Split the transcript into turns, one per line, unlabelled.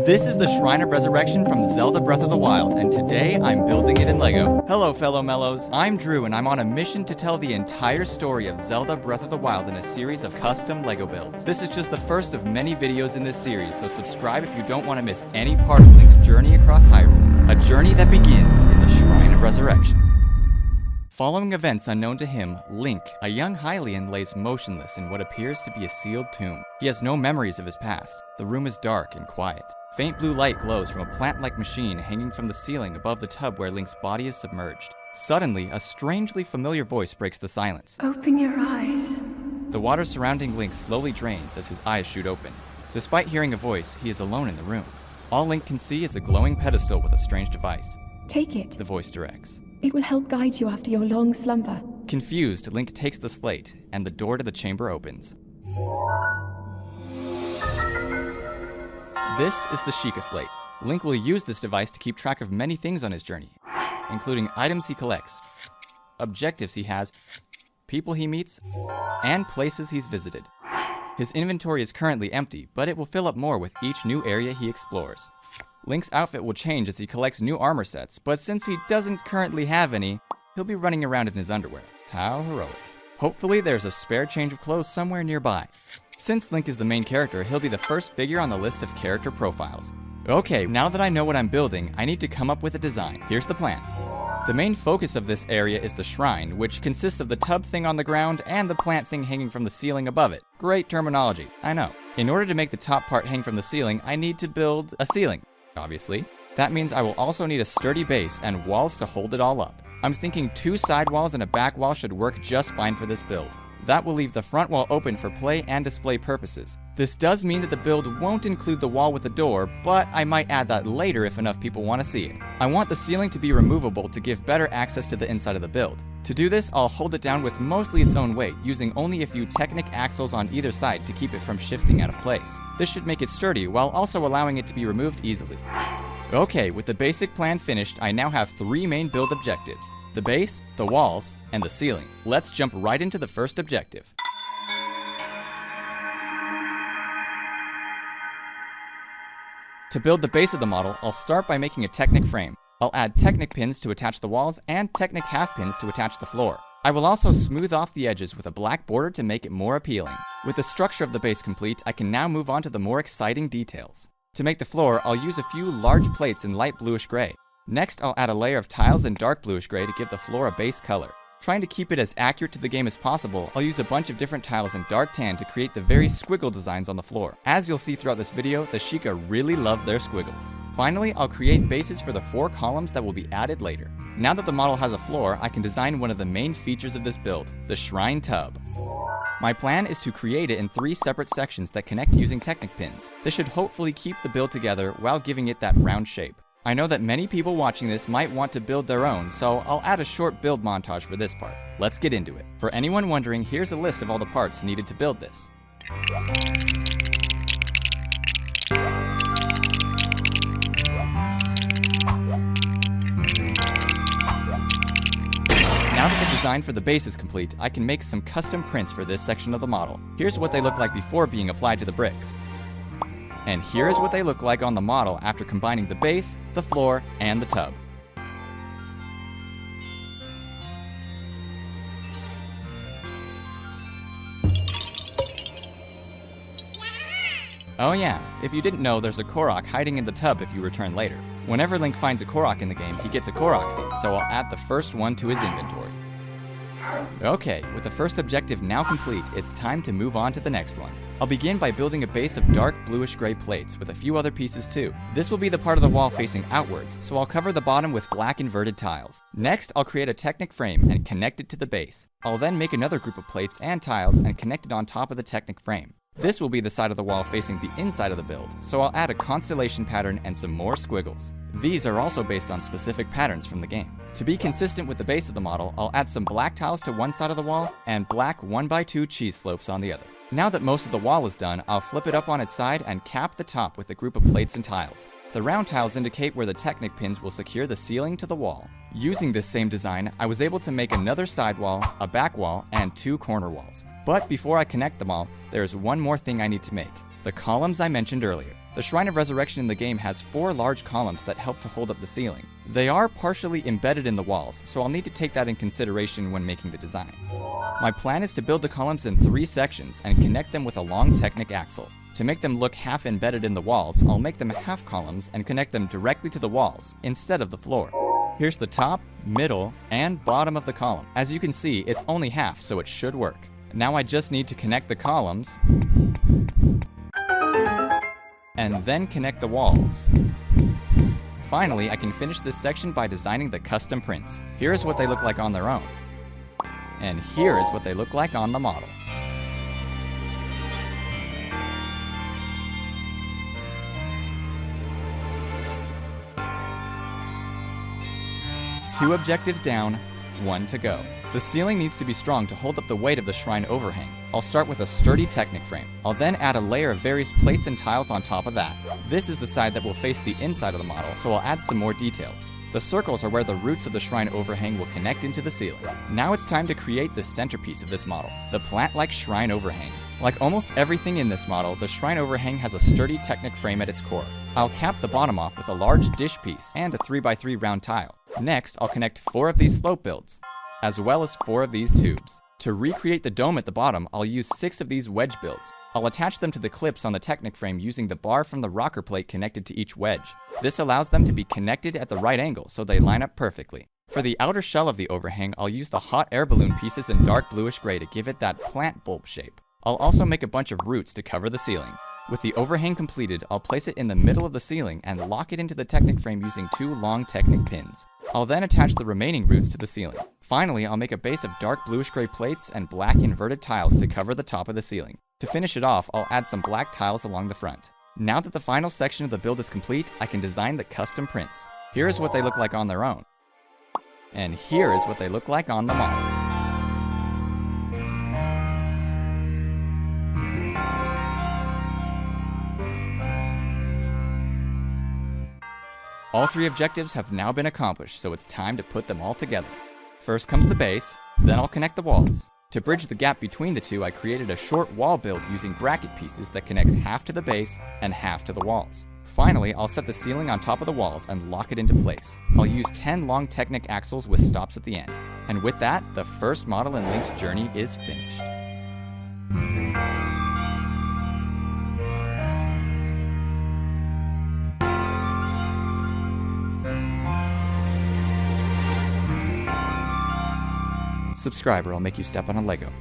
This is the Shrine of Resurrection from Zelda Breath of the Wild, and today I'm building it in Lego. Hello fellow Mellows, I'm Drew and I'm on a mission to tell the entire story of Zelda Breath of the Wild in a series of custom Lego builds. This is just the first of many videos in this series, so subscribe if you don't want to miss any part of Link's journey across Hyrule. A journey that begins in the Shrine of Resurrection. Following events unknown to him, Link, a young Hylian, lays motionless in what appears to be a sealed tomb. He has no memories of his past. The room is dark and quiet. Faint blue light glows from a plant-like machine hanging from the ceiling above the tub where Link's body is submerged. Suddenly, a strangely familiar voice breaks the silence.
Open your eyes.
The water surrounding Link slowly drains as his eyes shoot open. Despite hearing a voice, he is alone in the room. All Link can see is a glowing pedestal with a strange device.
Take it.
The voice directs.
It will help guide you after your long slumber.
Confused, Link takes the slate, and the door to the chamber opens. This is the Sheikah Slate. Link will use this device to keep track of many things on his journey, including items he collects, objectives he has, people he meets, and places he's visited. His inventory is currently empty, but it will fill up more with each new area he explores. Link's outfit will change as he collects new armor sets, but since he doesn't currently have any, he'll be running around in his underwear. How heroic. Hopefully there's a spare change of clothes somewhere nearby. Since Link is the main character, he'll be the first figure on the list of character profiles. Okay, now that I know what I'm building, I need to come up with a design. Here's the plan. The main focus of this area is the shrine, which consists of the tub thing on the ground and the plant thing hanging from the ceiling above it. Great terminology, I know. In order to make the top part hang from the ceiling, I need to build a ceiling, obviously. That means I will also need a sturdy base and walls to hold it all up. I'm thinking 2 side walls and a back wall should work just fine for this build. That will leave the front wall open for play and display purposes. This does mean that the build won't include the wall with the door, but I might add that later if enough people want to see it. I want the ceiling to be removable to give better access to the inside of the build. To do this, I'll hold it down with mostly its own weight, using only a few Technic axles on either side to keep it from shifting out of place. This should make it sturdy while also allowing it to be removed easily. Okay, with the basic plan finished, I now have 3 main build objectives. The base, the walls, and the ceiling. Let's jump right into the first objective. To build the base of the model, I'll start by making a Technic frame. I'll add Technic pins to attach the walls and Technic half pins to attach the floor. I will also smooth off the edges with a black border to make it more appealing. With the structure of the base complete, I can now move on to the more exciting details. To make the floor, I'll use a few large plates in light bluish gray. Next, I'll add a layer of tiles in dark bluish gray to give the floor a base color. Trying to keep it as accurate to the game as possible, I'll use a bunch of different tiles in dark tan to create the very squiggle designs on the floor. As you'll see throughout this video, the Sheikah really love their squiggles. Finally, I'll create bases for the 4 columns that will be added later. Now that the model has a floor, I can design one of the main features of this build, the Shrine Tub. My plan is to create it in 3 separate sections that connect using Technic pins. This should hopefully keep the build together while giving it that round shape. I know that many people watching this might want to build their own, so I'll add a short build montage for this part. Let's get into it. For anyone wondering, here's a list of all the parts needed to build this. Now that the design for the base is complete, I can make some custom prints for this section of the model. Here's what they look like before being applied to the bricks. And here's what they look like on the model after combining the base, the floor, and the tub. Oh yeah, if you didn't know, there's a Korok hiding in the tub if you return later. Whenever Link finds a Korok in the game, he gets a Korok seed, so I'll add the first one to his inventory. Okay, with the first objective now complete, it's time to move on to the next one. I'll begin by building a base of dark bluish gray plates with a few other pieces too. This will be the part of the wall facing outwards, so I'll cover the bottom with black inverted tiles. Next, I'll create a Technic frame and connect it to the base. I'll then make another group of plates and tiles and connect it on top of the Technic frame. This will be the side of the wall facing the inside of the build, so I'll add a constellation pattern and some more squiggles. These are also based on specific patterns from the game. To be consistent with the base of the model, I'll add some black tiles to one side of the wall and black 1x2 cheese slopes on the other. Now that most of the wall is done, I'll flip it up on its side and cap the top with a group of plates and tiles. The round tiles indicate where the Technic pins will secure the ceiling to the wall. Using this same design, I was able to make another side wall, a back wall, and 2 corner walls. But before I connect them all, there's one more thing I need to make. The columns I mentioned earlier. The Shrine of Resurrection in the game has 4 large columns that help to hold up the ceiling. They are partially embedded in the walls, so I'll need to take that in consideration when making the design. My plan is to build the columns in 3 sections and connect them with a long Technic axle. To make them look half embedded in the walls, I'll make them half columns and connect them directly to the walls instead of the floor. Here's the top, middle, and bottom of the column. As you can see, it's only half, so it should work. Now I just need to connect the columns and then connect the walls. Finally, I can finish this section by designing the custom prints. Here's what they look like on their own. And here is what they look like on the model. Two objectives down, 1 to go. The ceiling needs to be strong to hold up the weight of the shrine overhang. I'll start with a sturdy Technic frame. I'll then add a layer of various plates and tiles on top of that. This is the side that will face the inside of the model, so I'll add some more details. The circles are where the roots of the shrine overhang will connect into the ceiling. Now it's time to create the centerpiece of this model, the plant-like shrine overhang. Like almost everything in this model, the shrine overhang has a sturdy Technic frame at its core. I'll cap the bottom off with a large dish piece and a 3x3 round tile. Next, I'll connect 4 of these slope builds, as well as 4 of these tubes. To recreate the dome at the bottom, I'll use 6 of these wedge builds. I'll attach them to the clips on the Technic frame using the bar from the rocker plate connected to each wedge. This allows them to be connected at the right angle so they line up perfectly. For the outer shell of the overhang, I'll use the hot air balloon pieces in dark bluish gray to give it that plant bulb shape. I'll also make a bunch of roots to cover the ceiling. With the overhang completed, I'll place it in the middle of the ceiling and lock it into the Technic frame using 2 long Technic pins. I'll then attach the remaining roots to the ceiling. Finally, I'll make a base of dark bluish gray plates and black inverted tiles to cover the top of the ceiling. To finish it off, I'll add some black tiles along the front. Now that the final section of the build is complete, I can design the custom prints. Here is what they look like on their own. And here is what they look like on the model. All 3 objectives have now been accomplished, so it's time to put them all together. First comes the base, then I'll connect the walls. To bridge the gap between the two, I created a short wall build using bracket pieces that connects half to the base and half to the walls. Finally, I'll set the ceiling on top of the walls and lock it into place. I'll use 10 long Technic axles with stops at the end. And with that, the first model in Link's journey is finished. Subscribe or I'll make you step on a Lego.